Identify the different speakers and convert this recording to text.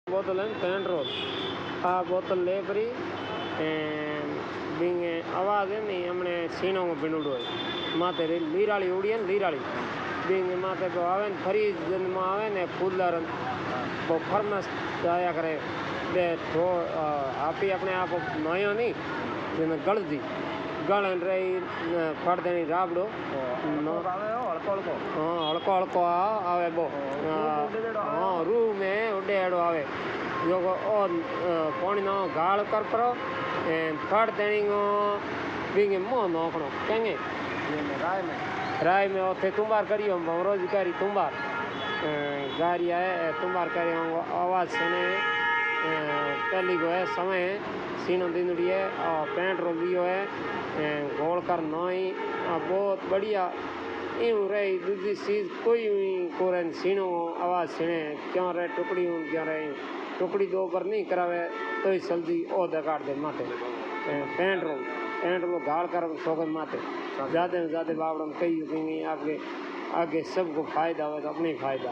Speaker 1: बोतल है पेट्रोल आ बोतल ले परी बींगे आवाज़ है नहीं हमने सीनों में बिनुड़ो है माते लीराली उड़ी है लीराली बींगे माते को आवे फरी जन में आवे ने कूलर वो फरमस आया करे बे थो आप ही अपने आप नयो नहीं जन गल दी गल रही फट देनी राबड़ो हल्को हल्को आवे बो हाँ रूह में उड़े एड़ो आवे जो पानी ना गाल कर परो फट देनी बींगे मोह नोखणो केंगे राय में ओथे तुम्बार करियो रोजगारी तुम्बार गाड़ी आए तुम्बार करी आवाज़ सुने पहली को है समय सीनो दिनड़ी है और पेट्रोल लियो है गोल कर नई बहुत बढ़िया यूँ रही दूसरी चीज़ कोई कोरन सीनो आवाज़ सुने क्यों रहे टुकड़ी क्यों रहे टुकड़ी दो पर नहीं करावे तो ही जल्दी ओ दगाड़ दे माथे पेट्रोल गाड़ कर सोगे माथे ज़्यादा से ज़्यादा बावड़म कही आगे आगे सबको फ़ायदा हो तो अपने फ़ायदा